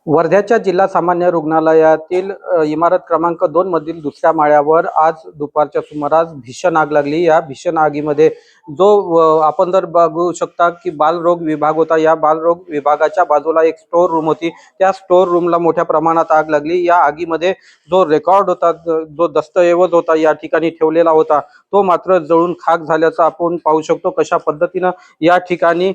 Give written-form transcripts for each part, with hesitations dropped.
वर्ध्याच्या जिल्हा सामान्य रुग्णालयातील इमारत क्रमांक 2 मधील दुसऱ्या माळ्यावर आज दुपारच्या सुमारास भीषण आग लागली। या भीषण आगीमध्ये आपण जर बघू शकता की बालरोग विभाग होता। या बालरोग विभागाच्या बाजूला एक स्टोर रूम होती। त्या स्टोर रूमला मोठ्या प्रमाणात आग लागली। या आगीमध्ये जो रेकॉर्ड होता, जो दस्तऐवज होता या ठिकाणी ठेवलेला होता, तो मात्र जळून खाक झाल्याचं आपण पाहू शकतो। कशा पद्धतीने या ठिकाणी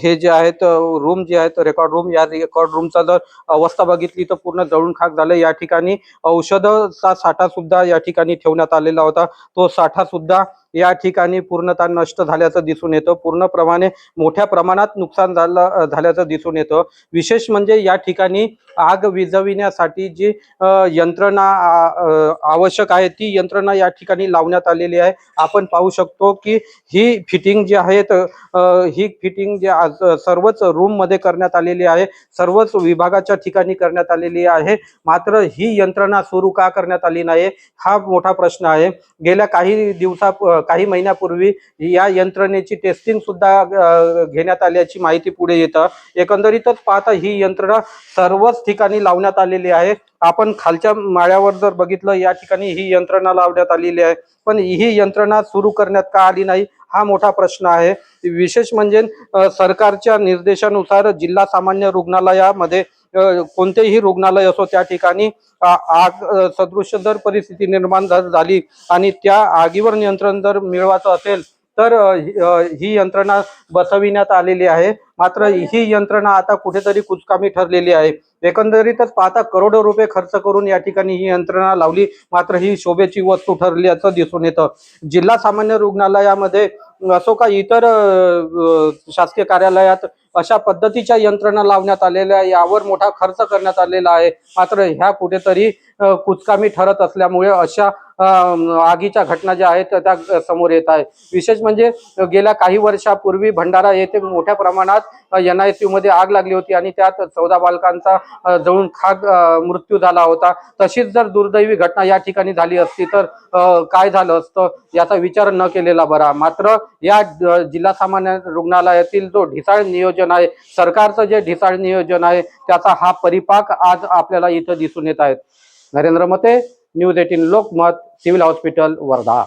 हे जे आहेत रूम जे आहेत रेकॉर्ड रूम, या रेकॉर्ड रूमचा जर अवस्था बघितली तर पूर्ण जळून खाक झालं। या ठिकाणी औषधाचा साठा सुद्धा या ठिकाणी ठेवण्यात आलेला होता। तो साठा सुद्धा या ठिकाणी पूर्णतः नष्ट झाल्याचं दिसून येतं। पूर्णप्रमाणे मोठ्या प्रमाणात नुकसान झाल्याचं दिसून येतं। विशेष म्हणजे या ठिकाणी आग विझविण्यासाठी जी यंत्रणा आवश्यक आहे ती यंत्रणा या ठिकाणी लावण्यात आलेली आहे। आपण पाहू शकतो की ही फिटिंग जी आहे ही फिटिंग जी सर्वच रूम मध्ये करण्यात आलेली आहे, सर्वच विभागाच्या ठिकाणी करण्यात आलेली आहे। मात्र ही यंत्रणा सुरू का करण्यात आली नाही हा मोठा प्रश्न आहे। गेल्या काही महिन्यापूर्वी या यंत्रणेची टेस्टिंग सुद्धा घेण्यात आल्याची माहिती पुढे येतं। एकंदरीतच पाहता ही यंत्रणा सर्वच ठिकाणी लावण्यात आलेली आहे। आपण खालच्या माळ्यावर जर बघितलं या ठिकाणी ही यंत्रणा लावण्यात आलेली आहे, पण ही यंत्रणा सुरू करण्यात का आली नाही हा मोठा प्रश्न आहे। विशेष म्हणजे सरकारच्या निर्देशानुसार जिल्हा सामान्य रुग्णालयामध्ये कोणतेही रुग्णालय असो त्या ठिकाणी आग सदृश जर परिस्थिती निर्माण झाली आणि त्या आगीवर नियंत्रण जर मिळवायचं असेल तर ही यंत्रणा बसविण्यात आलेली आहे। मात्र ही यंत्रणा आता कुठेतरी कुचकामी ठरलेली आहे। एकंदरीतच पाहता करोडो रुपये खर्च करून या ठिकाणी ही यंत्रणा लावली, मात्र ही शोभेची वस्तू ठरल्याचं दिसून येतं। जिल्हा सामान्य रुग्णालयामध्ये असो का इतर शासकीय कार्यालयात अशा पद्धतीच्या यंत्रणा लावण्यात आलेल्या यावर मोठा खर्च करण्यात आलेला आहे। मात्र ह्या कुठेतरी कुचकामी ठरत असल्यामुळे अशा आगीच्या घटना ज्या आहेत त्या समोर येत आहे। विशेष म्हणजे गेल्या काही वर्षापूर्वी भंडारा येथे मोठ्या प्रमाणात NICU मध्ये आग लागली होती आणि त्यात 14 बालकांचा जळून खाक मृत्यू झाला होता। तशीच जर दुर्दैवी घटना या ठिकाणी झाली असती तर काय झालं असतं याचा विचार न केलेला बरा। मात्र या जिल्हा सामान्य रुग्णालयातील जो ढिसाळ नियोजन आहे, सरकारचं जे ढिसाळ नियोजन आहे त्याचा हा परिपाक आज आपल्याला इथं दिसून येत आहे। नरेंद्र मते, news 18 Lokmat, civil hospital Wardha.